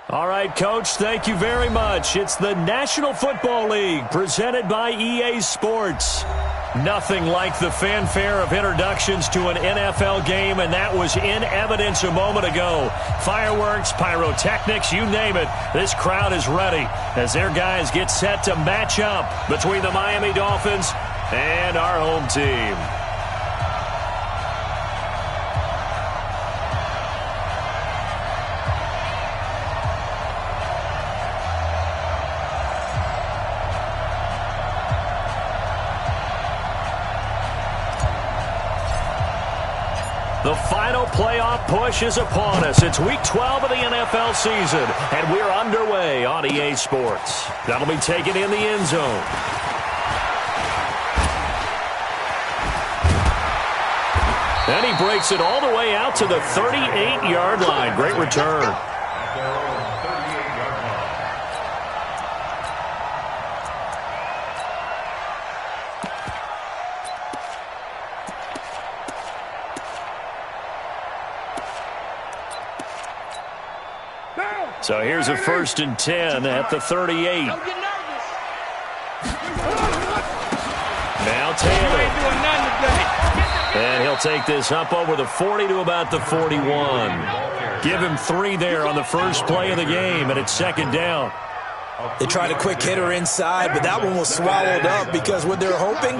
All right, Coach, thank you very much. It's the National Football League presented by EA Sports. Nothing like the fanfare of introductions to an NFL game, and that was in evidence a moment ago. Fireworks, pyrotechnics, you name it. This crowd is ready as their guys get set to match up between the Miami Dolphins and our home team. The final playoff push is upon us. It's Week 12 of the NFL season, and we're underway on EA Sports. That'll be taken in the end zone. And he breaks it all the way out to the 38-yard line. Great return. So here's a 1st and 10 at the 38. Now Taylor. And he'll take this up over the 40 to about the 41. Give him 3 there on the first play of the game, and it's 2nd down. They tried a quick hitter inside, but that one was swallowed up because what they're hoping,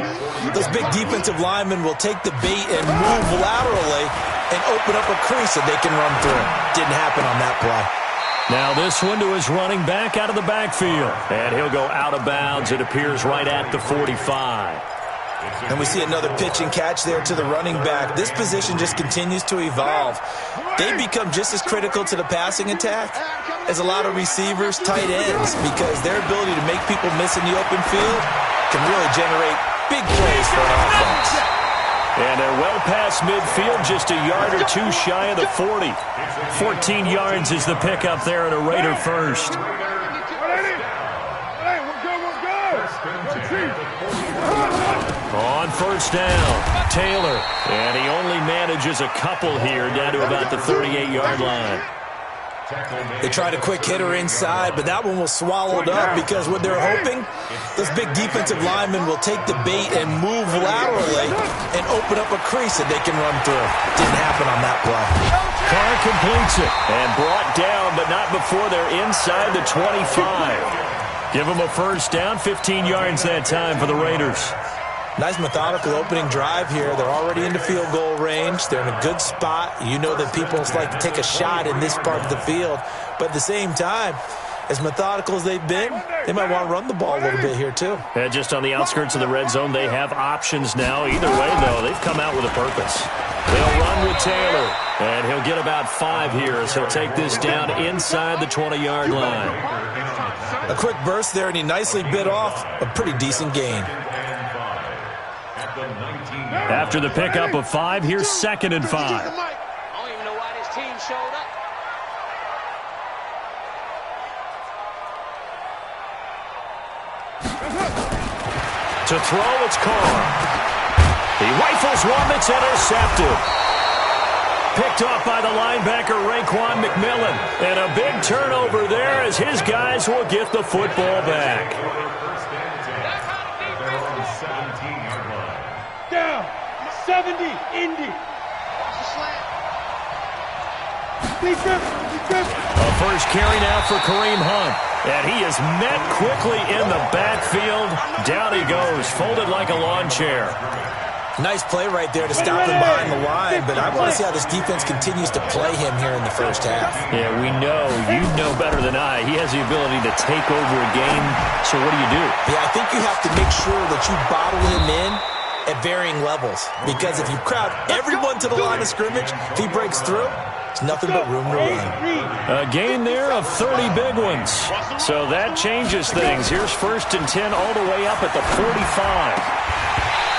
those big defensive linemen will take the bait and move laterally and open up a crease that they can run through. Didn't happen on that play. Now this one to his running back out of the backfield. And he'll go out of bounds. It appears right at the 45. And we see another pitch and catch there to the running back. This position just continues to evolve. They become just as critical to the passing attack as a lot of receivers, tight ends, because their ability to make people miss in the open field can really generate big plays for an offense. And they're well past midfield, just a yard or two shy of the 40. 14 yards is the pickup there at a Raider first. On 1st down, Taylor. And he only manages a couple here down to about the 38-yard line. They tried a quick hitter inside, but that one was swallowed up because what they're hoping, those big defensive linemen will take the bait and move laterally and open up a crease that they can run through. Didn't happen on that play. Carr completes it and brought down, but not before they're inside the 25. Give them a 1st down, 15 yards that time for the Raiders. Nice methodical opening drive here. They're already into field goal range. They're in a good spot. You know that people like to take a shot in this part of the field. But at the same time, as methodical as they've been, they might want to run the ball a little bit here too. And just on the outskirts of the red zone, they have options now. Either way, though, they've come out with a purpose. They'll run with Taylor, and he'll get about 5 here as he'll take this down inside the 20-yard line. A quick burst there, and he nicely bit off a pretty decent gain. After the pickup of 5, here's 2nd and 5. I don't even know why this team showed up. To throw, it's Carr. He rifles one that's intercepted. Picked off by the linebacker, Raekwon McMillan. And a big turnover there as his guys will get the football back. Down, 70, Indy. A first carry now for Kareem Hunt. And he is met quickly in the backfield. Down he goes, folded like a lawn chair. Nice play right there to stop him behind the line, but I want to see how this defense continues to play him here in the first half. Yeah, we know. You know better than I. He has the ability to take over a game. So what do you do? Yeah, I think you have to make sure that you bottle him in at varying levels, because if you crowd everyone to the line of scrimmage, if he breaks through, there's nothing but room to run. A gain there of 30 big ones. So that changes things. Here's 1st and 10 all the way up at the 45.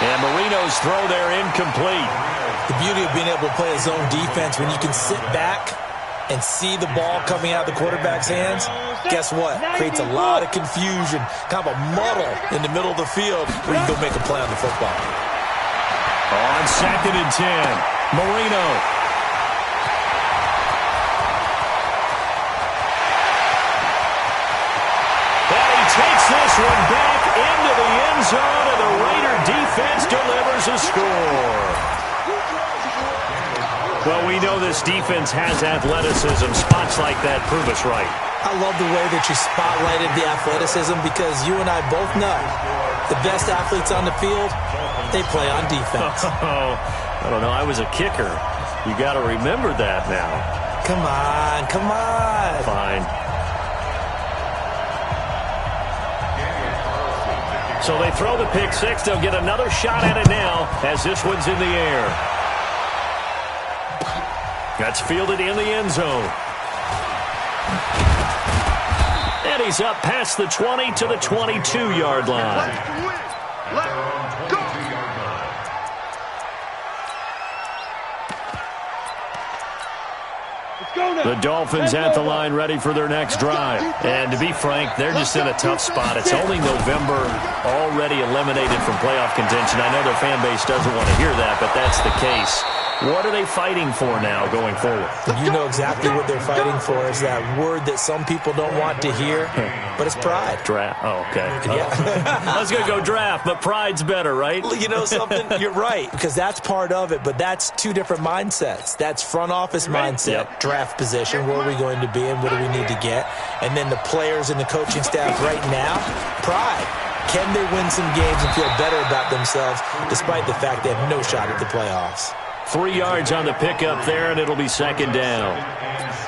And Marino's throw there incomplete. The beauty of being able to play a zone defense when you can sit back and see the ball coming out of the quarterback's hands, guess what? Creates a lot of confusion, kind of a muddle in the middle of the field where you can go make a play on the football. On 2nd and 10, Marino. zone, and the Raider defense delivers a score. Well, we know this defense has athleticism. Spots like that prove us right. I love the way that you spotlighted the athleticism because you and I both know the best athletes on the field, they play on defense. Oh, I don't know. I was a kicker. You got to remember that now. Come on, come on. Fine. So they throw the pick six. They'll get another shot at it now as this one's in the air. That's fielded in the end zone. And he's up past the 20 to the 22-yard line. Let's go. The Dolphins at the line ready for their next drive. And to be frank, they're just in a tough spot. It's only November, already eliminated from playoff contention. I know their fan base doesn't want to hear that, but that's the case. What are they fighting for now going forward? You know exactly what they're fighting for. Is that word that some people don't want to hear, but it's pride. Draft. Oh, okay. Yeah. I was going to go draft, but pride's better, right? You know something? You're right, because that's part of it, but that's two different mindsets. That's front office mindset, draft position, where are we going to be and what do we need to get? And then the players and the coaching staff right now, pride. Can they win some games and feel better about themselves despite the fact they have no shot at the playoffs? 3 yards on the pickup there, and it'll be second down.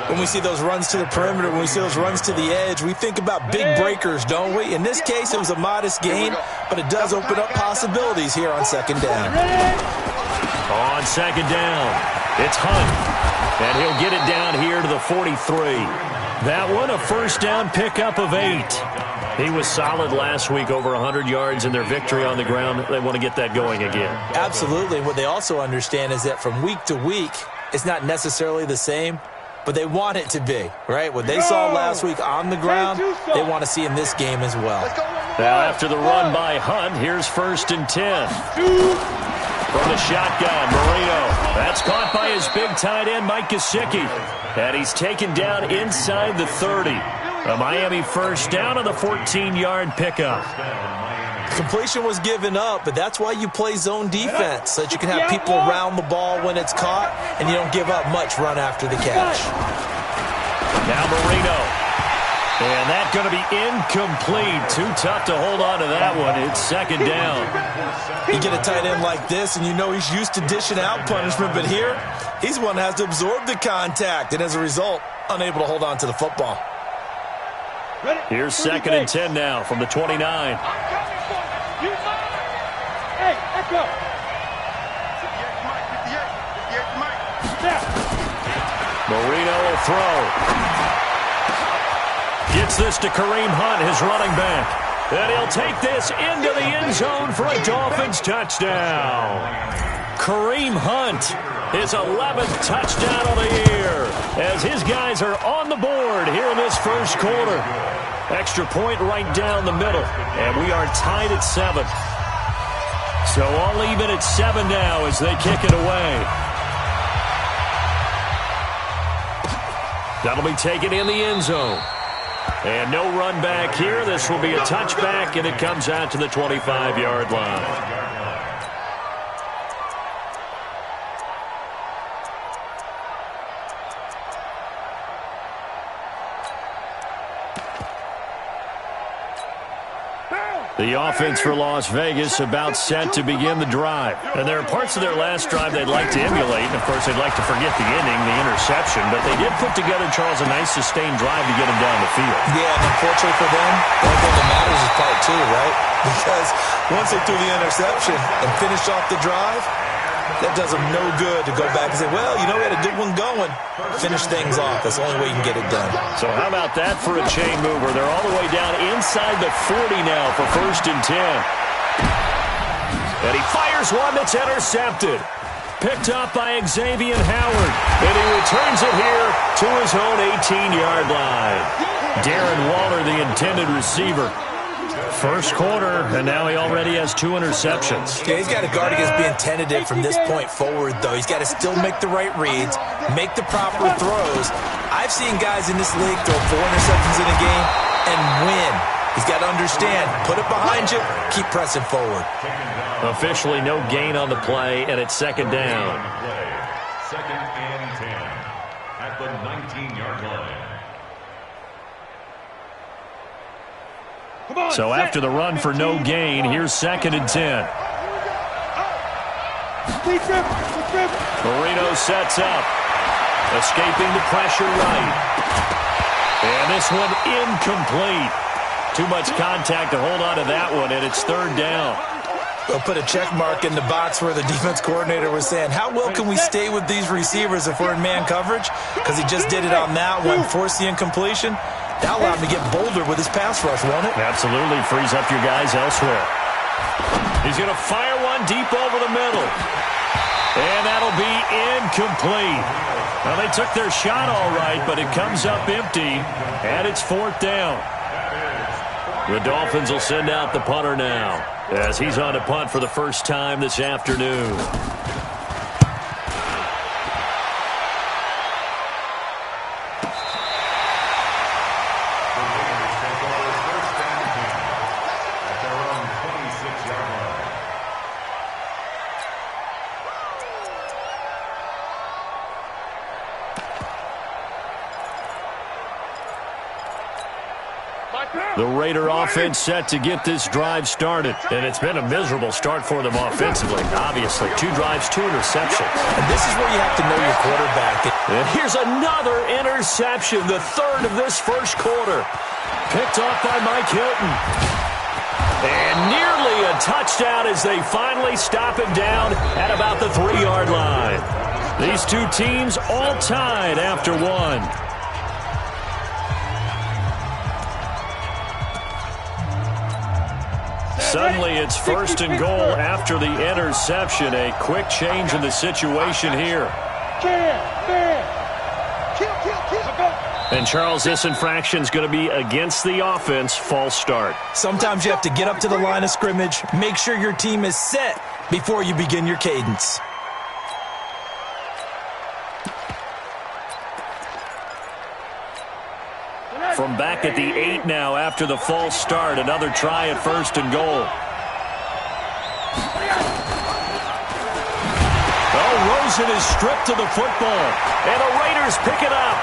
When we see those runs to the perimeter, when we see those runs to the edge, we think about big breakers, don't we? In this case, it was a modest gain, but it does open up possibilities here on second down. On second down, it's Hunt, and he'll get it down here to the 43. That one, a first down pickup of 8. He was solid last week, over 100 yards in their victory on the ground. They want to get that going again. Absolutely. What they also understand is that from week to week, it's not necessarily the same, but they want it to be, right? What they saw last week on the ground, they want to see in this game as well. Now after the run by Hunt, here's 1st and 10. From the shotgun, Marino. That's caught by his big tight end, Mike Gesicki. And he's taken down inside the 30. A Miami first down on the 14-yard pickup. Completion was given up, but that's why you play zone defense, so that you can have people around the ball when it's caught, and you don't give up much run after the catch. Now Marino. And that's going to be incomplete. Too tough to hold on to that one. It's second down. You get a tight end like this, and you know he's used to dishing out punishment, but here, he's one that has to absorb the contact, and as a result, unable to hold on to the football. Here's 2nd and 10 now from the 29. Hey, echo. Marino will throw. Gets this to Kareem Hunt, his running back. And he'll take this into the end zone for a Dolphins touchdown. Kareem Hunt, his 11th touchdown of the year, as his guys are on the board here in this first quarter. Extra point right down the middle, and we are tied at 7. So all even at 7 now as they kick it away. That'll be taken in the end zone. And no run back here. This will be a touchback, and it comes out to the 25-yard line. The offense for Las Vegas about set to begin the drive. And there are parts of their last drive they'd like to emulate. And, of course, they'd like to forget the ending, the interception. But they did put together, Charles, a nice sustained drive to get them down the field. Yeah, and unfortunately for them, the only thing that matters is part 2, right? Because once they threw the interception and finished off the drive, that does them no good to go back and say, well, you know, we had a good one going. Finish things off. That's the only way you can get it done. So how about that for a chain mover? They're all the way down inside the 40 now for 1st and 10. And he fires one that's intercepted. Picked up by Xavier Howard. And he returns it here to his own 18-yard line. Darren Waller, the intended receiver. First quarter, and now he already has 2 interceptions. Yeah, he's got to guard against being tentative from this point forward, though. He's got to still make the right reads, make the proper throws. I've seen guys in this league throw 4 interceptions in a game and win. He's got to understand, put it behind you, keep pressing forward. Officially no gain on the play, and it's second down. Second and 10 at the 19-yard line. So after the run for no gain, here's second and 10. Marino sets up. Escaping the pressure right. And this one incomplete. Too much contact to hold on to that one, and it's third down. They'll put a check mark in the box where the defense coordinator was saying, how well can we stay with these receivers if we're in man coverage? Because he just did it on that one, forced the incompletion. That allowed him to get bolder with his pass rush, won't it? Absolutely. Frees up your guys elsewhere. He's going to fire one deep over the middle. And that'll be incomplete. Well, they took their shot all right, but it comes up empty, and it's fourth down. The Dolphins will send out the punter now, as he's on to punt for the first time this afternoon. The Raider offense set to get this drive started. And it's been a miserable start for them offensively, obviously. 2 drives, 2 interceptions. And this is where you have to know your quarterback. And here's another interception, the third of this first quarter. Picked off by Mike Hilton. And nearly a touchdown as they finally stop him down at about the 3-yard line. These two teams all tied after one. Suddenly, it's first and goal after the interception. A quick change in the situation here. And, Charles, this infraction is going to be against the offense. False start. Sometimes you have to get up to the line of scrimmage, make sure your team is set before you begin your cadence. From back at the 8 now after the false start. Another try at first and goal. Oh, Rosen is stripped to the football. And the Raiders pick it up.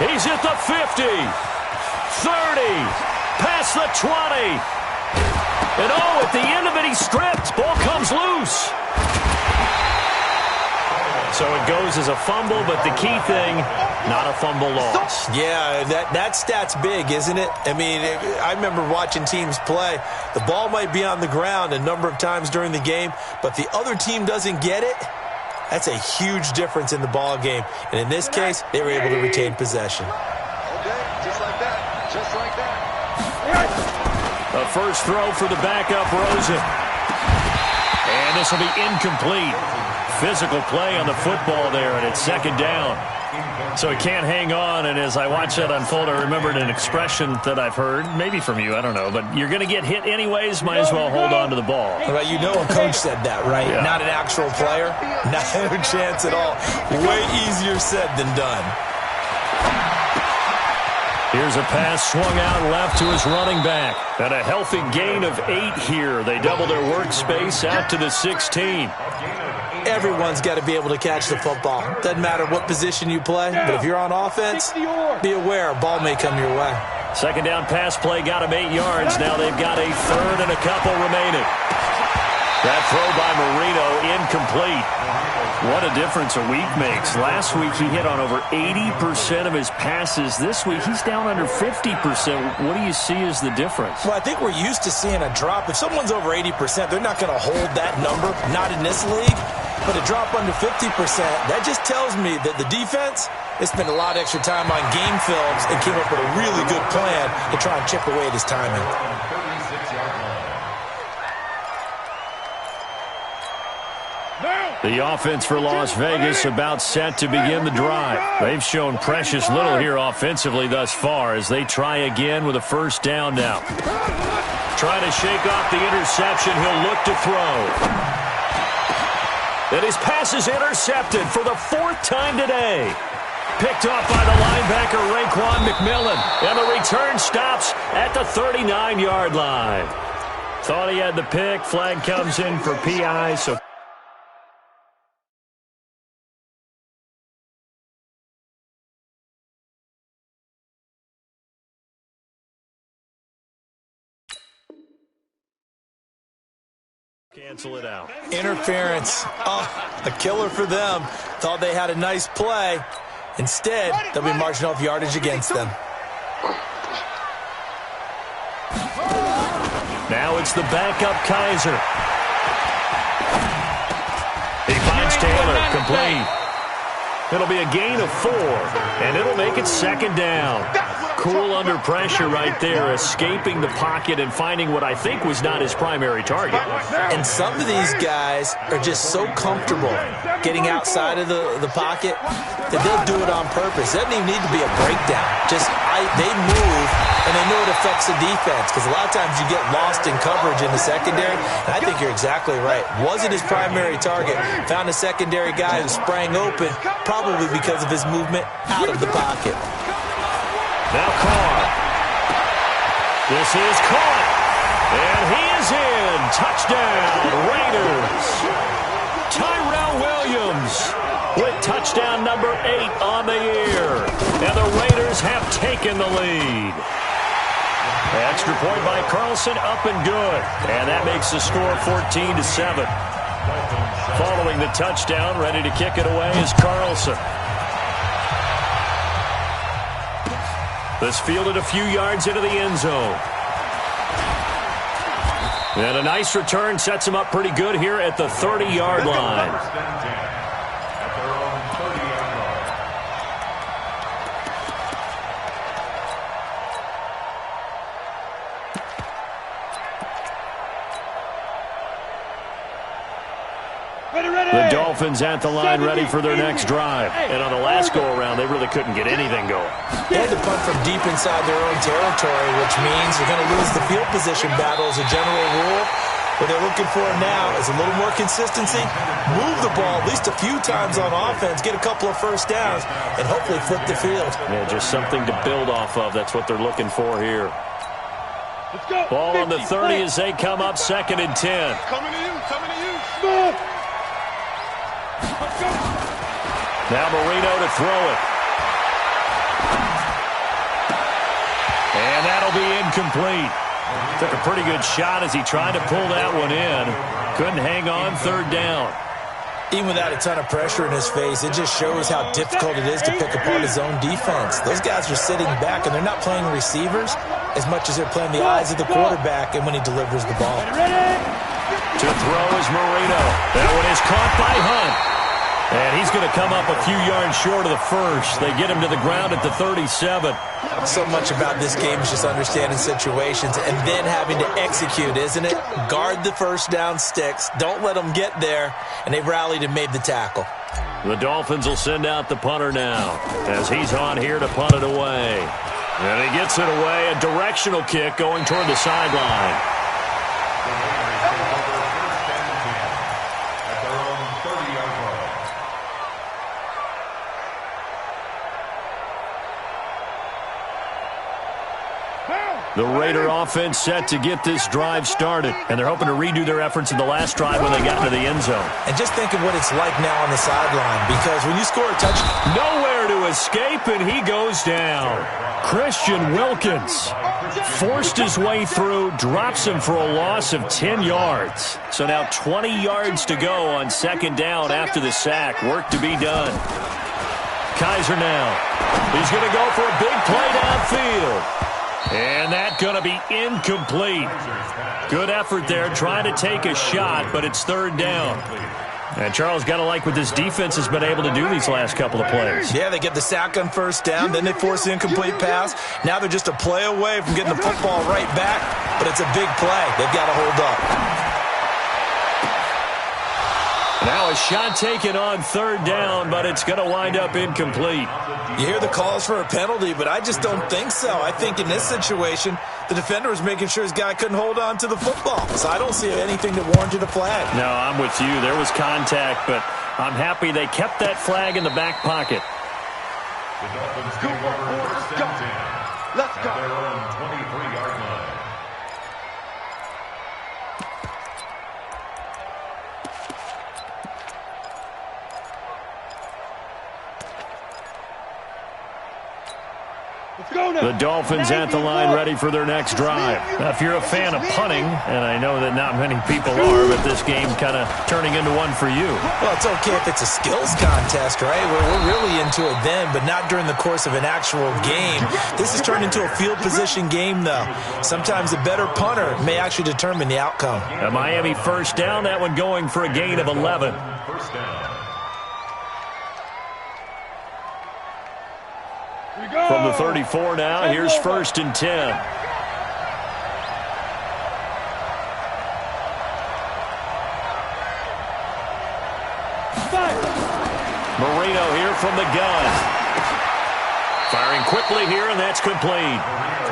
He's at the 50. 30. Past the 20. And oh, at the end of it, he's stripped. Ball comes loose. So it goes as a fumble, but the key thing, not a fumble loss. Yeah, that stat's big, isn't it? I mean, I remember watching teams play. The ball might be on the ground a number of times during the game, but the other team doesn't get it. That's a huge difference in the ball game. And in this case, they were able to retain possession. Okay, just like that. Just like that. A first throw for the backup, Rosen. And this will be incomplete. Physical play on the football there, and it's second down. So he can't hang on, and as I watch that unfold, I remembered an expression that I've heard, maybe from you, I don't know, but you're going to get hit anyways, might as well hold on to the ball. Well, you know a coach said that, right? Yeah. Not an actual player. Not a chance at all. Way easier said than done. Here's a pass swung out left to his running back. And a healthy gain of 8 here. They double their workspace out to the 16. Everyone's got to be able to catch the football. Doesn't matter what position you play, but if you're on offense, be aware a ball may come your way. Second down pass play got him 8 yards. Now they've got a third and a couple remaining. That throw by Marino incomplete. What a difference a week makes. Last week he hit on over 80% of his passes. This week he's down under 50%. What do you see as the difference? Well, I think we're used to seeing a drop. If someone's over 80%, they're not going to hold that number. Not in this league. But a drop under 50%, that just tells me that the defense, they spent a lot of extra time on game films and came up with a really good plan to try and chip away at his timing. The offense for Las Vegas about set to begin the drive. They've shown precious little here offensively thus far as they try again with a first down now. Trying to shake off the interception, he'll look to throw. And his pass is intercepted for the 4th time today. Picked off by the linebacker, Raekwon McMillan. And the return stops at the 39-yard line. Thought he had the pick. Flag comes in for PI, so... cancel it out. Interference. Oh, a killer for them. Thought they had a nice play. Instead, they'll be marching off yardage against them. Now it's the backup Kaiser. He finds Taylor, complete. It'll be a gain of 4, and it'll make it second down. Cool under pressure right there, escaping the pocket and finding what I think was not his primary target. And some of these guys are just so comfortable getting outside of the pocket that they'll do it on purpose. It doesn't even need to be a breakdown. They move, and they know it affects the defense, because a lot of times you get lost in coverage in the secondary, and I think you're exactly right. Wasn't his primary target. Found a secondary guy who sprang open, probably because of his movement out of the pocket. Now Carr. This is caught. And he is in. Touchdown, Raiders. Tyrell Williams with touchdown number 8 on the year. And the Raiders have taken the lead. Extra point by Carlson, up and good. And that makes the score 14-7. Following the touchdown, ready to kick it away is Carlson. This fielded a few yards into the end zone. And a nice return sets him up pretty good here at the 30-yard line. The Dolphins at the line, ready for their next drive. And on the last go-around, they really couldn't get anything going. They had to punt from deep inside their own territory, which means they're going to lose the field position battle as a general rule. What they're looking for now is a little more consistency, move the ball at least a few times on offense, get a couple of first downs, and hopefully flip the field. Yeah, just something to build off of. That's what they're looking for here. Let's go. Ball on the 30 as they come up, 2nd and 10. Coming to you, coming to you. Smooth. Now Marino to throw it. And that'll be incomplete. Took a pretty good shot as he tried to pull that one in. Couldn't hang on, 3rd down. Even without a ton of pressure in his face, it just shows how difficult it is to pick apart his own defense. Those guys are sitting back, and they're not playing receivers as much as they're playing the eyes of the quarterback and when he delivers the ball. To throw is Marino. That one is caught by Hunt. And he's going to come up a few yards short of the first. They get him to the ground at the 37. So much about this game is just understanding situations and then having to execute, isn't it? Guard the first down sticks. Don't let them get there. And they've rallied and made the tackle. The Dolphins will send out the punter now as he's on here to punt it away. And he gets it away. A directional kick going toward the sideline. The Raider offense set to get this drive started, and they're hoping to redo their efforts in the last drive when they got into the end zone. And just think of what it's like now on the sideline, because when you score a touchdown, nowhere to escape, and he goes down. Christian Wilkins forced his way through, drops him for a loss of 10 yards. So now 20 yards to go on 2nd down after the sack. Work to be done. Kaiser now. He's going to go for a big play downfield. And that's going to be incomplete. Good effort there, trying to take a shot, but it's 3rd down. And Charles, got to like what this defense has been able to do these last couple of plays. Yeah, they get the sack on 1st down, then they force the incomplete pass. Now they're just a play away from getting the football right back, but it's a big play. They've got to hold up. Now a shot taken on 3rd down, but it's going to wind up incomplete. You hear the calls for a penalty, but I just don't think so. I think in this situation, the defender was making sure his guy couldn't hold on to the football. So I don't see anything that warranted a flag. No, I'm with you. There was contact, but I'm happy they kept that flag in the back pocket. The Dolphins take over first and 10. Let's go. At their own 23-yard line. The Dolphins at the line ready for their next drive. Now, if you're a fan of punting, and I know that not many people are, but this game kind of turning into one for you. Well, it's okay if it's a skills contest, right? We're really into it then, but not during the course of an actual game. This has turned into a field position game, though. Sometimes a better punter may actually determine the outcome. A Miami first down, that one going for a gain of 11. First down. From the 34 now, here's first and 10. Marino here from the gun. Firing quickly here, and that's complete.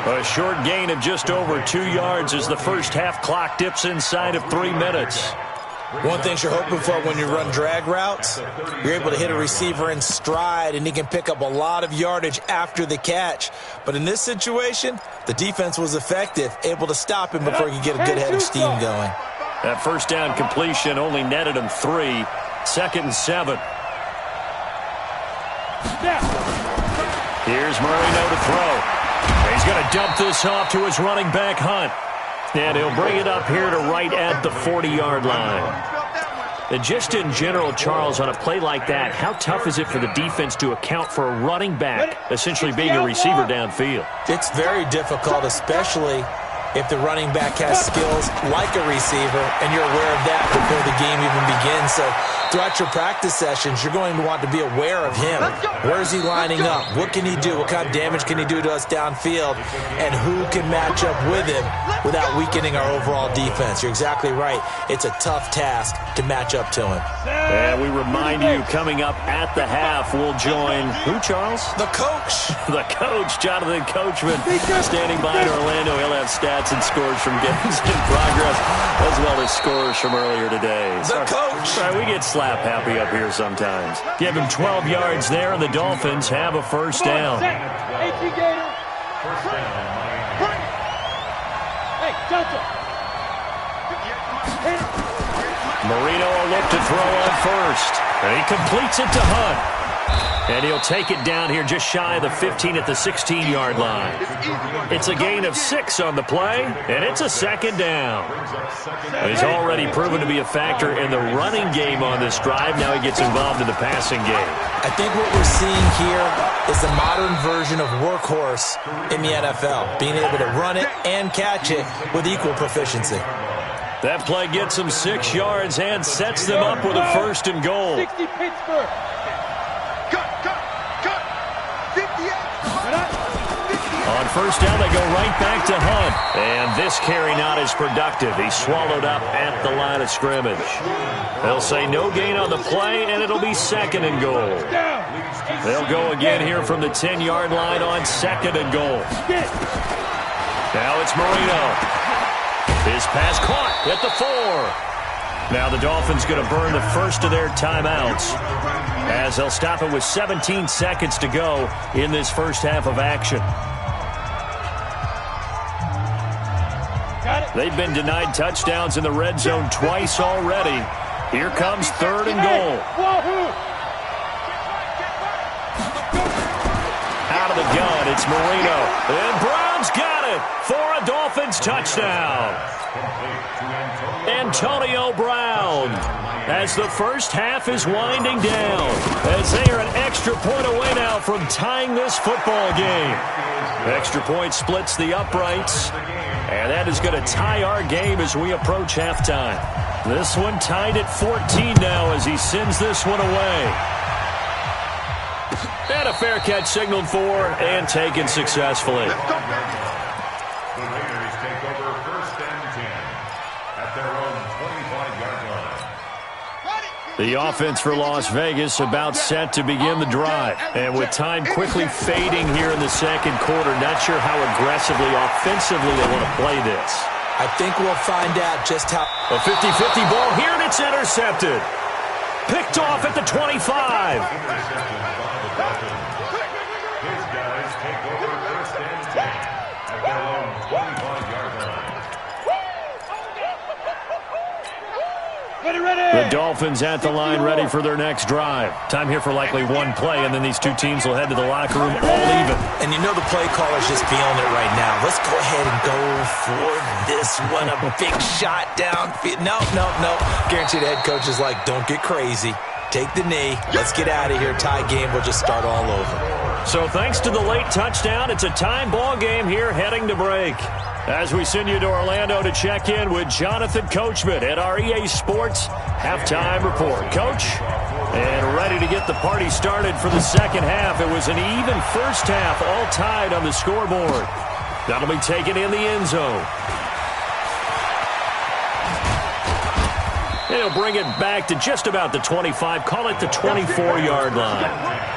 A short gain of just over 2 yards as the first half clock dips inside of 3 minutes. One thing you're hoping for when you run drag routes, you're able to hit a receiver in stride, and he can pick up a lot of yardage after the catch. But in this situation, the defense was effective, able to stop him before he could get a good head of steam going. That first down completion only netted him 3. Second and 7. Here's Marino to throw. He's going to dump this off to his running back, Hunt. And he'll bring it up here to right at the 40-yard line. And just in general, Charles, on a play like that, how tough is it for the defense to account for a running back essentially being a receiver downfield? It's very difficult, especially if the running back has skills like a receiver, and you're aware of that before the game even begins. So throughout your practice sessions, you're going to want to be aware of him. Where is he lining up? What can he do? What kind of damage can he do to us downfield? And who can match up with him without weakening our overall defense? You're exactly right. It's a tough task to match up to him. And we remind you, coming up at the half, we'll join who, Charles? The coach. The coach, Jonathan Coachman, standing by in Orlando. He'll have stats and scores from games in progress, as well as scores from earlier today. The coach. Sorry, we get slap happy up here sometimes. Give him 12 yards there, and the Dolphins have a first down. First down, Miami. Hey, Johnson. Marino will look to throw on first. And he completes it to Hunt. And he'll take it down here just shy of the 15 at the 16-yard line. It's a gain of 6 on the play, and it's a second down. He's already proven to be a factor in the running game on this drive. Now he gets involved in the passing game. I think what we're seeing here is the modern version of workhorse in the NFL, being able to run it and catch it with equal proficiency. That play gets him 6 yards and sets them up with a first and goal. 60 Pittsburgh. On first down, they go right back to Hunt. And this carry not as productive. He's swallowed up at the line of scrimmage. They'll say no gain on the play, and it'll be second and goal. They'll go again here from the 10-yard line on second and goal. Now it's Marino. His pass caught at the 4. Now the Dolphins going to burn the first of their timeouts, as they'll stop it with 17 seconds to go in this first half of action. They've been denied touchdowns in the red zone twice already. Here comes third and goal. Out of the gun, it's Marino. And Brown's got it for a Dolphins touchdown. Antonio Brown, as the first half is winding down, as they are an extra point away now from tying this football game. Extra point splits the uprights, and that is going to tie our game as we approach halftime. This one tied at 14 now as he sends this one away. And a fair catch signaled for and taken successfully. The Raiders take over first and 10 at their own 25-yard line. The offense for Las Vegas about set to begin the drive. And with time quickly fading here in the second quarter, not sure how aggressively, offensively they want to play this. I think we'll find out just how. A 50-50 ball here, and it's intercepted. Picked off at the 25. The Dolphins at the line, ready for their next drive. Time here for likely one play, and then these two teams will head to the locker room all even. And you know the play caller's just feeling it right now. Let's go ahead and go for this one. A big shot down. No. Guaranteed the head coach is like, don't get crazy. Take the knee. Let's get out of here. Tie game. We'll just start all over. So thanks to the late touchdown, it's a time ball game here heading to break. As we send you to Orlando to check in with Jonathan Coachman at our EA Sports Halftime Report. Coach, and ready to get the party started for the second half. It was an even first half, all tied on the scoreboard. That'll be taken in the end zone. He'll bring it back to just about the 25, call it the 24-yard line.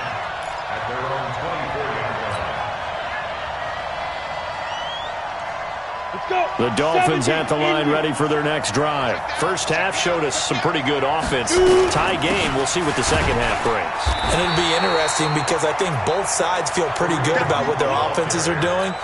The Dolphins at the line, ready for their next drive. First half showed us some pretty good offense. Tie game, we'll see what the second half brings. And it'll be interesting because I think both sides feel pretty good about what their offenses are doing.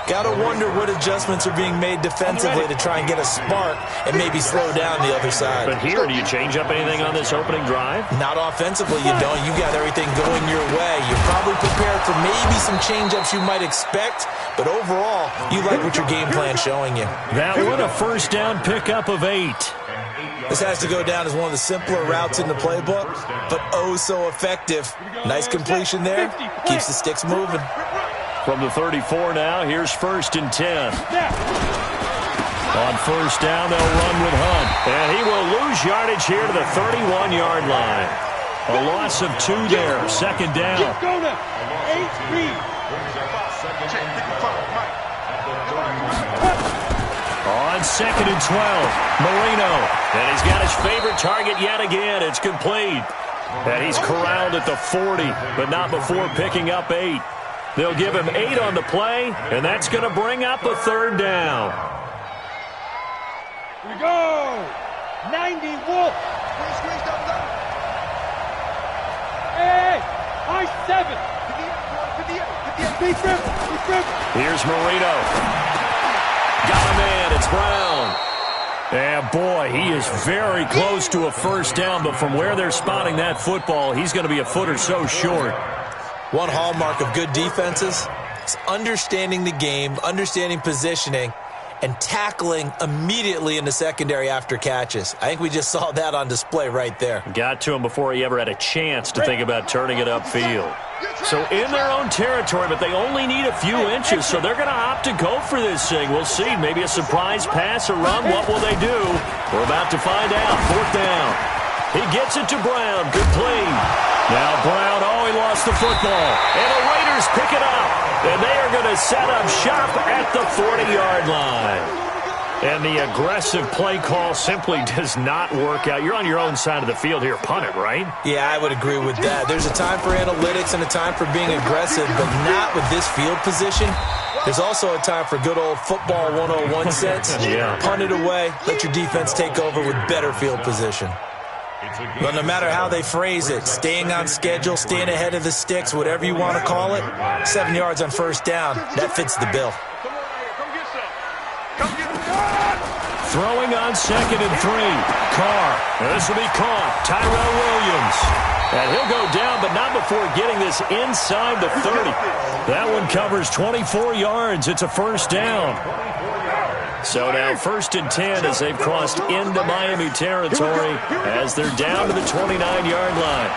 Got to wonder what adjustments are being made defensively to try and get a spark and maybe slow down the other side. But here, do you change up anything on this opening drive? Not offensively, you don't. You got everything going your way. You're probably prepared for maybe some change-ups you might expect, but overall, you like what your game plan's showing you. That one, a first down pickup of 8. This has to go down as one of the simpler routes in the playbook, but oh so effective. Nice completion there. Keeps the sticks moving. From the 34 now, here's 1st and 10. On first down, they'll run with Hunt. And he will lose yardage here to the 31-yard line. A loss of 2 there, second down. On 2nd and 12, Marino. And he's got his favorite target yet again. It's complete. And he's corralled at the 40, but not before picking up 8. They'll give him 8 on the play, and that's going to bring up a third down. Here we go. 90 Wolf. Hey, high 7. Here's Marino. Got a man. It's Brown. And boy, he is very close to a first down, but from where they're spotting that football, he's going to be a foot or so short. One hallmark of good defenses is understanding the game, understanding positioning, and tackling immediately in the secondary after catches. I think we just saw that on display right there. Got to him before he ever had a chance to think about turning it upfield. So in their own territory, but they only need a few inches, so they're going to opt to go for this thing. We'll see. Maybe a surprise pass or run. What will they do? We're about to find out. 4th down. He gets it to Brown. Good play. Now Brown, he lost the football. And the Raiders pick it up. And they are going to set up shop at the 40-yard line. And the aggressive play call simply does not work out. You're on your own side of the field here. Punt it, right? Yeah, I would agree with that. There's a time for analytics and a time for being aggressive, but not with this field position. There's also a time for good old football 101 sense. Yeah. Punt it away. Let your defense take over with better field position. But no matter how they phrase it, staying on schedule, staying ahead of the sticks, whatever you want to call it, 7 yards on first down, that fits the bill. Throwing on 2nd and 3. Carr. This will be caught. Tyrell Williams. And he'll go down, but not before getting this inside the 30. That one covers 24 yards. It's a first down. So now 1st and 10 as they've crossed into Miami territory as they're down to the 29-yard line.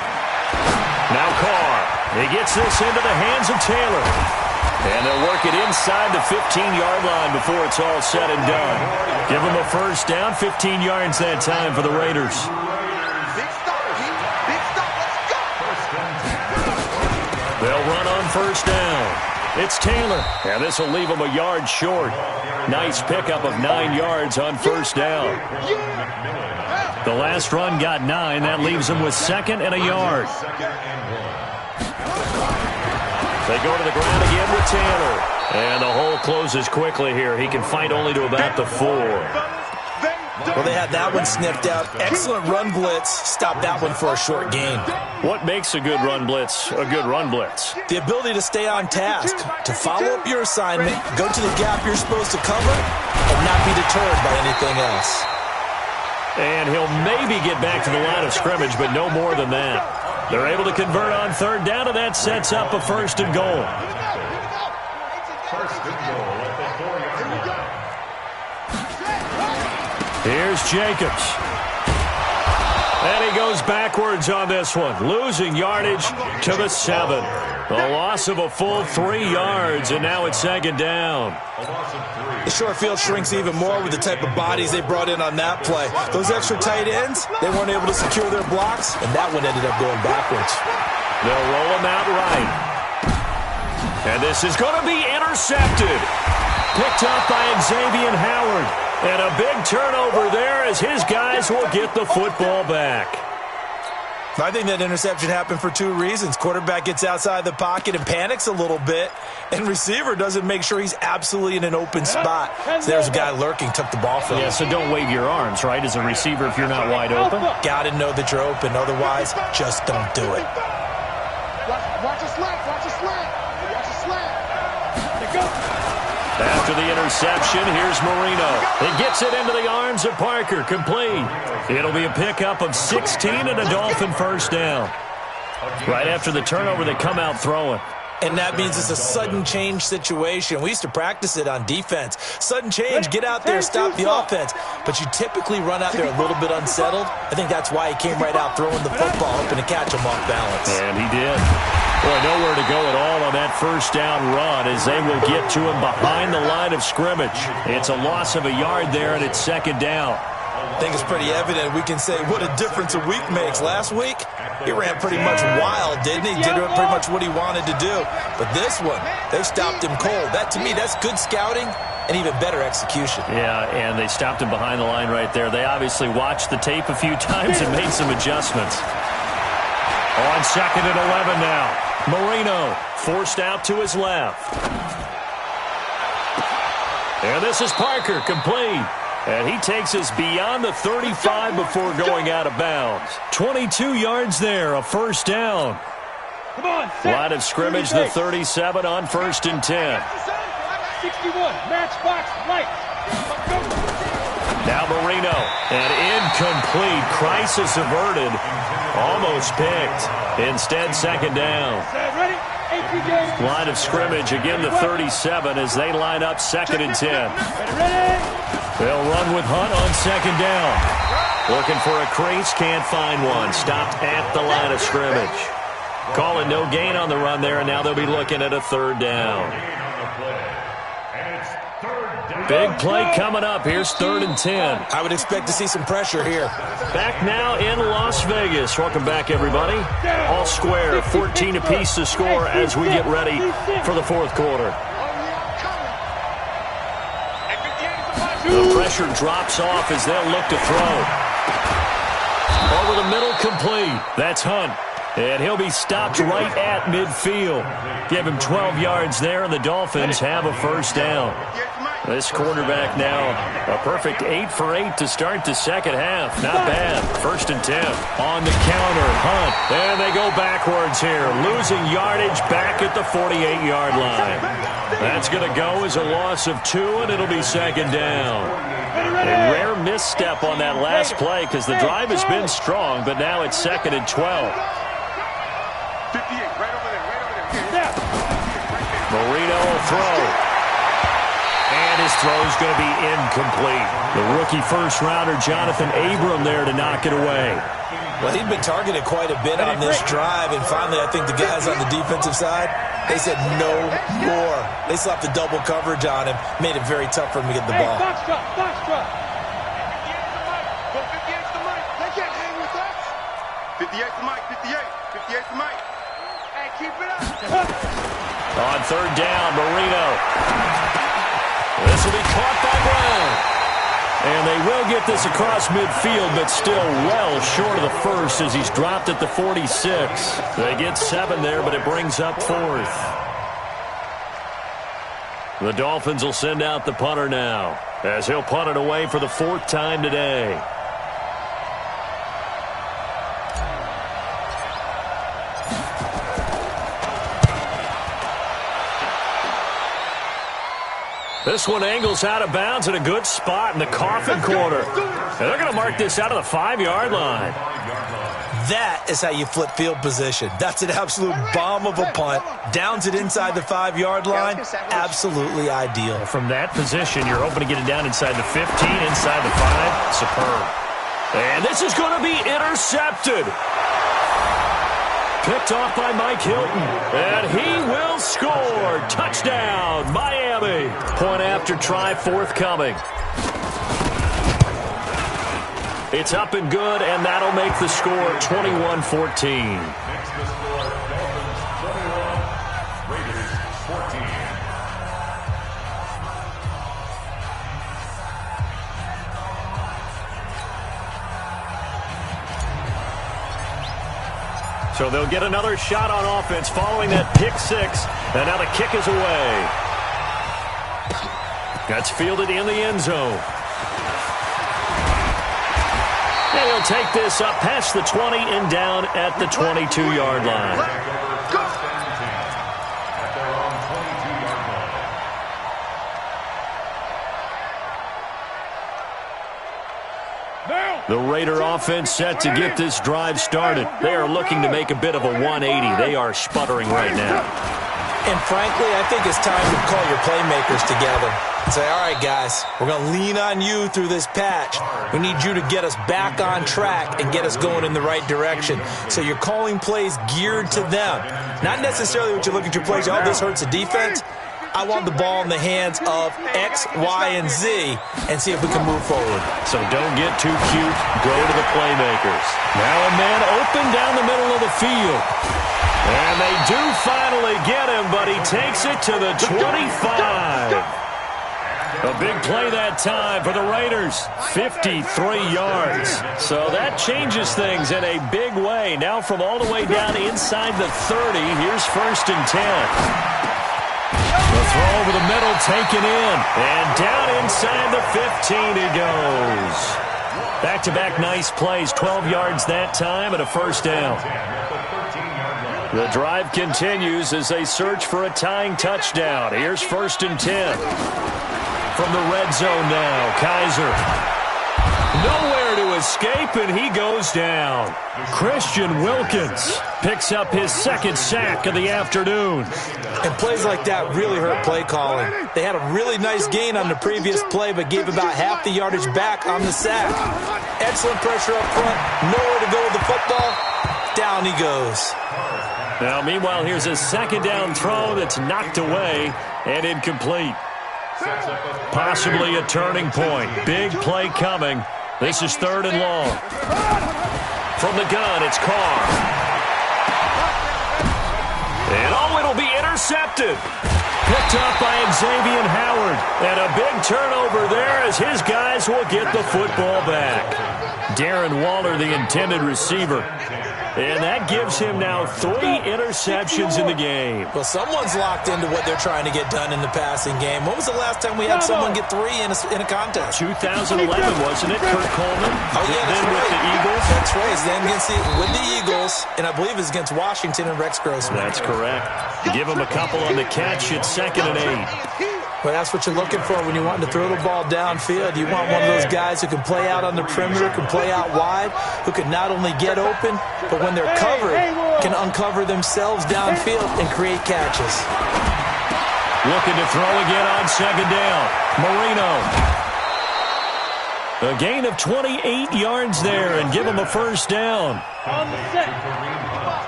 Now Carr. He gets this into the hands of Taylor. And they'll work it inside the 15-yard line before it's all said and done. Give them a first down, 15 yards that time for the Raiders. They'll run on first down. It's Taylor, and this will leave him a yard short. Nice pickup of 9 yards on first down. The last run got 9. That leaves him with 2nd and a yard. They go to the ground again with Taylor. And the hole closes quickly here. He can fight only to about the 4. Well, they had that one sniffed out. Excellent run blitz. Stop that one for a short gain. What makes a good run blitz a good run blitz? The ability to stay on task, to follow up your assignment, go to the gap you're supposed to cover, and not be deterred by anything else. And he'll maybe get back to the line of scrimmage, but no more than that. They're able to convert on third down, and that sets up a first and goal. First and goal at the 4-yard line. Here's Jacobs. And he goes backwards on this one, losing yardage to the 7. A loss of a full 3 yards, and now it's second down. The short field shrinks even more with the type of bodies they brought in on that play. Those extra tight ends, they weren't able to secure their blocks, and that one ended up going backwards. They'll roll him out right. And this is going to be intercepted. Picked up by Xavier Howard. And a big turnover there as his guys will get the football back. I think that interception happened for 2 reasons. Quarterback gets outside the pocket and panics a little bit, and receiver doesn't make sure he's absolutely in an open spot. So there's a guy lurking, took the ball from him. Yeah, so don't wave your arms, right, as a receiver if you're not wide open. Got to know that you're open. Otherwise, just don't do it. Watch a slant. Watch a slant. Watch a slant. Go. After the interception, here's Marino. He gets it into the arms of Parker, complete. It'll be a pickup of 16 and a Dolphin first down. Right after the turnover, they come out throwing. And that means it's a sudden change situation. We used to practice it on defense. Sudden change, get out there, stop the offense. But you typically run out there a little bit unsettled. I think that's why he came right out throwing the football, hoping to catch him off balance. And he did. Boy, nowhere to go at all on that first down run as they will get to him behind the line of scrimmage. It's a loss of a yard there, and it's second down. I think it's pretty evident. We can say what a difference a week makes. Last week, he ran pretty much wild, didn't he? Did pretty much what he wanted to do. But this one, they stopped him cold. That, to me, that's good scouting and even better execution. Yeah, and they stopped him behind the line right there. They obviously watched the tape a few times and made some adjustments. On second and 11 now. Marino forced out to his left. And this is Parker, complete. And he takes us beyond the 35 before going out of bounds. 22 yards there, a first down. Come on. Line of scrimmage, the 37 on first and 10. 61, matchbox, light. Now Marino, and incomplete. Crisis averted. Almost picked. Instead, second down. Ready? Line of scrimmage, again the 37 as they line up second and 10. Ready? They'll run with Hunt on second down. Looking for a crease, can't find one. Stopped at the line of scrimmage. Calling no gain on the run there, and now they'll be looking at a third down. Big play coming up. Here's third and 10. I would expect to see some pressure here. Back now in Las Vegas. Welcome back, everybody. All square, 14 apiece to score as we get ready for the fourth quarter. The pressure drops off as they'll look to throw. Over the middle, complete. That's Hunt. And he'll be stopped right at midfield. Give him 12 yards there, and the Dolphins have a first down. This quarterback now, a perfect 8 for 8 to start the second half. Not bad. First and 10. On the counter, Hunt. And they go backwards here. Losing yardage back at the 48-yard line. That's going to go as a loss of 2, and it'll be second down. A rare misstep on that last play because the drive has been strong, but now it's second and 12. Marino will throw. And his throw is going to be incomplete. The rookie first-rounder, Jonathan Abram, there to knock it away. Well, he'd been targeted quite a bit on this drive, and finally I think the guys on the defensive side, they said no more. They slapped the double coverage on him, made it very tough for him to get the ball. Box drop, box drop. 58's the mic. They can't hang with us. 58's the mic, 58's the mic. Hey, keep it up. On third down, Marino. This will be caught by Brown. And they will get this across midfield, but still well short of the first as he's dropped at the 46. They get 7 there, but it brings up fourth. The Dolphins will send out the punter now as he'll punt it away for the 4th time today. This one angles out of bounds at a good spot in the coffin corner. And they're going to mark this out of the 5-yard line. That is how you flip field position. That's an absolute bomb of a punt. Downs it inside the 5-yard line. Absolutely ideal. From that position, you're hoping to get it down inside the 15, inside the 5. Superb. And this is going to be intercepted. Picked off by Mike Hilton. And he will score. Touchdown, Miami. Point after try forthcoming. It's up and good, and that'll make the score 21-14. Makes the score Dolphins 21, Raiders 14. So they'll get another shot on offense following that pick six, and now the kick is away. That's fielded in the end zone. And he'll take this up past the 20 and down at the 22-yard line. At their own 22-yard line. The Raider offense set to get this drive started. They are looking to make a bit of a 180. They are sputtering right now. And frankly, I think it's time to call your playmakers together and say, all right, guys, we're going to lean on you through this patch. We need you to get us back on track and get us going in the right direction. So you're calling plays geared to them. Not necessarily what you look at your plays, oh, this hurts the defense. I want the ball in the hands of X, Y, and Z and see if we can move forward. So don't get too cute. Go to the playmakers. Now a man open down the middle of the field. And they do finally get him, but he takes it to the 25. A big play that time for the Raiders. 53 yards. So that changes things in a big way. Now from all the way down inside the 30, here's 1st and 10. The throw over the middle taken in. And down inside the 15 he goes. Back-to-back nice plays. 12 yards that time and a 1st down. The drive continues as they search for a tying touchdown. Here's 1st and 10. From the red zone now, Kaiser. Nowhere to escape, and he goes down. Christian Wilkins picks up his 2nd sack of the afternoon. And plays like that really hurt play calling. They had a really nice gain on the previous play, but gave about half the yardage back on the sack. Excellent pressure up front. Nowhere to go with the football. Down he goes. Now, meanwhile, here's a 2nd down throw that's knocked away and incomplete. Possibly a turning point. Big play coming. This is 3rd and long. From the gun, it's Carr. And it'll be intercepted. Picked up by Xavier Howard. And a big turnover there as his guys will get the football back. Darren Waller, the intended receiver. And that gives him now 3 interceptions in the game. Well, someone's locked into what they're trying to get done in the passing game. When was the last time we had someone get 3 in a contest? 2011, wasn't it, Kurt Coleman? Oh, yeah, that's then right. With the Eagles? That's right. Then with the Eagles, and I believe it's against Washington and Rex Grossman. That's correct. Give him a couple on the catch. It's 2nd and 8. Well, that's what you're looking for when you want to throw the ball downfield. You want one of those guys who can play out on the perimeter, can play out wide, who can not only get open, but when they're covered, can uncover themselves downfield and create catches. Looking to throw again on 2nd down. Marino. A gain of 28 yards there and give him a 1st down.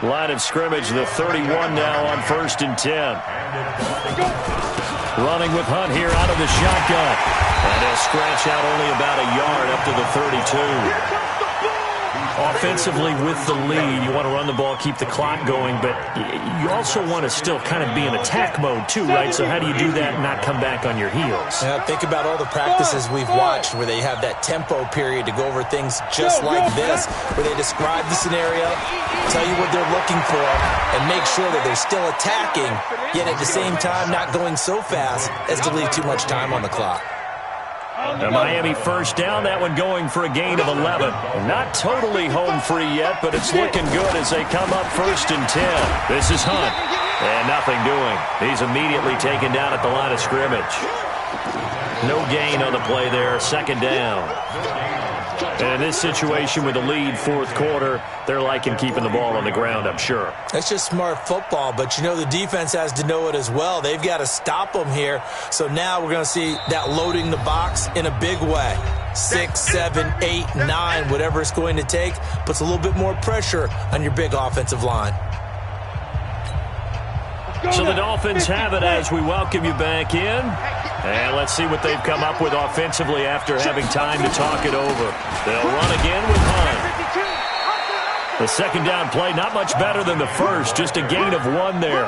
Line of scrimmage, the 31 now on 1st and 10. Running with Hunt here out of the shotgun. And he'll scratch out only about a yard up to the 32. Offensively with the lead, you want to run the ball, keep the clock going, but you also want to still kind of be in attack mode too, right? So how do you do that and not come back on your heels? Yeah, think about all the practices we've watched where they have that tempo period to go over things just like this, where they describe the scenario, tell you what they're looking for, and make sure that they're still attacking, yet at the same time not going so fast as to leave too much time on the clock. The Miami 1st down, that one going for a gain of 11. Not totally home free yet, but it's looking good as they come up 1st and 10. This is Hunt, and nothing doing. He's immediately taken down at the line of scrimmage. No gain on the play there, second down. And in this situation with the lead, fourth quarter, they're liking keeping the ball on the ground, I'm sure. That's just smart football, but you know the defense has to know it as well. They've got to stop them here. So now we're going to see that loading the box in a big way. 6, 7, 8, 9, whatever it's going to take, puts a little bit more pressure on your big offensive line. So the Dolphins have it as we welcome you back in. And let's see what they've come up with offensively after having time to talk it over. They'll run again with Hunt. The second down play, not much better than the first, just a gain of 1 there.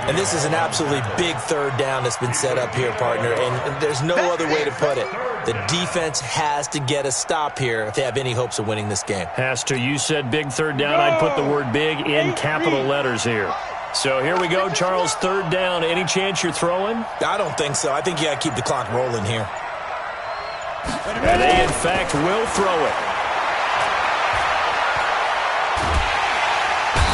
And this is an absolutely big third down that's been set up here, partner, and there's no other way to put it. The defense has to get a stop here if they have any hopes of winning this game. Has to. You said big third down. I'd put the word big in capital letters here. So here we go, Charles, third down. Any chance you're throwing? I don't think so. I think you got to keep the clock rolling here. And they, in fact, will throw it.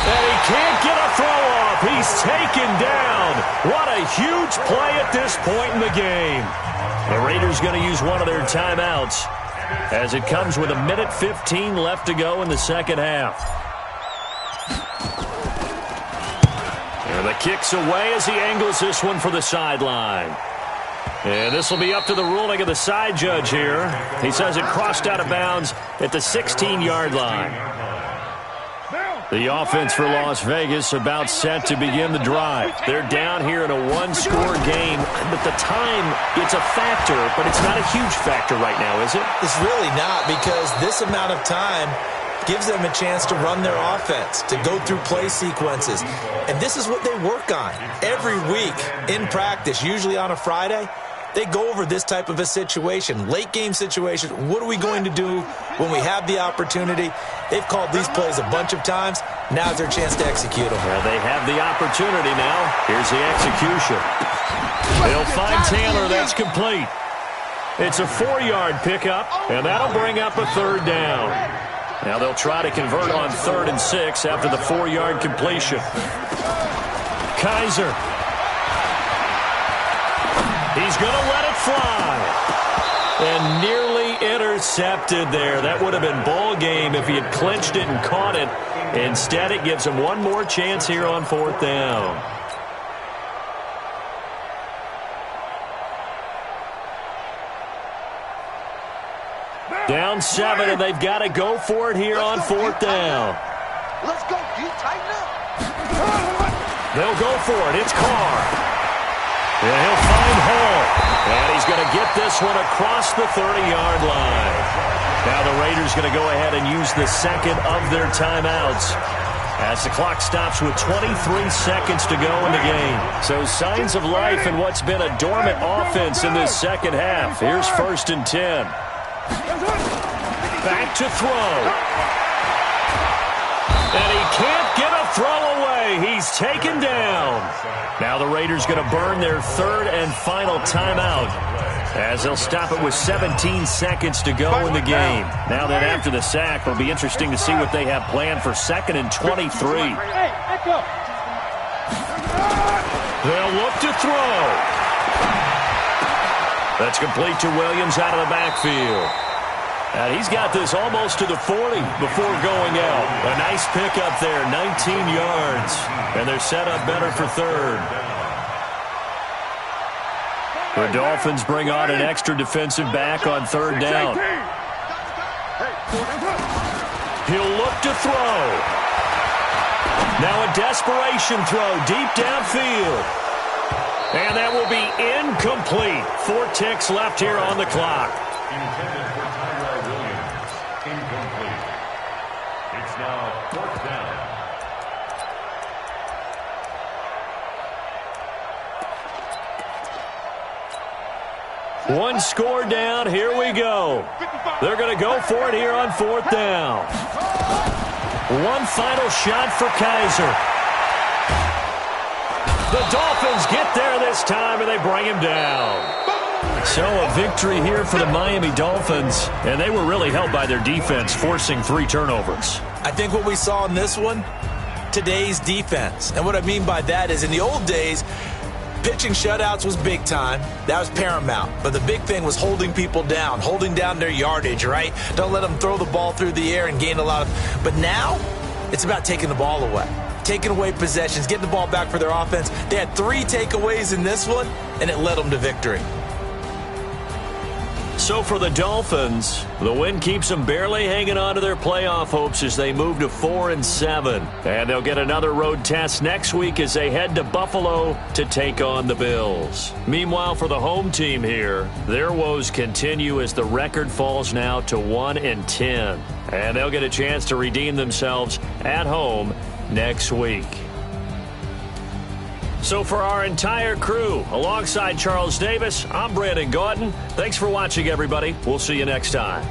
And he can't get a throw off. He's taken down. What a huge play at this point in the game. The Raiders going to use one of their timeouts as it comes with 1:15 left to go in the second half. And the kick's away as he angles this one for the sideline. And this will be up to the ruling of the side judge here. He says it crossed out of bounds at the 16-yard line. The offense for Las Vegas about set to begin the drive. They're down here in a one-score game. But the time, it's a factor, but it's not a huge factor right now, is it? It's really not, because this amount of time gives them a chance to run their offense, to go through play sequences. And this is what they work on every week in practice, usually on a Friday. They go over this type of a situation, late game situation. What are we going to do when we have the opportunity? They've called these plays a bunch of times. Now's their chance to execute them. Well, they have the opportunity now. Here's the execution. They'll find Taylor. That's complete. It's a 4-yard pickup, and that'll bring up a third down. Now they'll try to convert on 3rd and 6 after the 4-yard completion. Kaiser. He's going to let it fly. And nearly intercepted there. That would have been ball game if he had clinched it and caught it. Instead, it gives him one more chance here on 4th down. Down 7, and they've got to go for it here on 4th down. Let's go. You tighten up. They'll go for it. It's Carr. And he'll find Hall. And he's going to get this one across the 30-yard line. Now the Raiders going to go ahead and use the second of their timeouts as the clock stops with 23 seconds to go in the game. So signs of life in what's been a dormant offense in this second half. Here's 1st and 10. Back to throw. And he can't get a throw away. He's taken down. Now the Raiders going to burn their 3rd and final timeout as they'll stop it with 17 seconds to go in the game. Now that after the sack, it'll be interesting to see what they have planned for 2nd and 23. They'll look to throw. That's complete to Williams out of the backfield. And he's got this almost to the 40 before going out. A nice pickup there, 19 yards. And they're set up better for 3rd. The Dolphins bring on an extra defensive back on 3rd down. He'll look to throw. Now a desperation throw deep downfield. And that will be incomplete. 4 ticks left here on the clock. Intended for Tyrell Williams. Incomplete. It's now 4th down. One score down. Here we go. They're going to go for it here on 4th down. One final shot for Kaiser. The Dolphins get there this time, and they bring him down. So a victory here for the Miami Dolphins, and they were really helped by their defense, forcing 3 turnovers. I think what we saw in this one, today's defense. And what I mean by that is in the old days, Pitching shutouts was big time. That was paramount. But the big thing was holding people down, holding down their yardage, right? Don't let them throw the ball through the air and gain a lot of... But now, it's about taking the ball away. Taking away possessions, getting the ball back for their offense. They had 3 takeaways in this one, and it led them to victory. So for the Dolphins, the win keeps them barely hanging on to their playoff hopes as they move to 4-7. And they'll get another road test next week as they head to Buffalo to take on the Bills. Meanwhile, for the home team here, their woes continue as the record falls now to 1-10. And they'll get a chance to redeem themselves at home next week. So for our entire crew, alongside Charles Davis, I'm Brandon Gautin. Thanks for watching, everybody. We'll see you next time.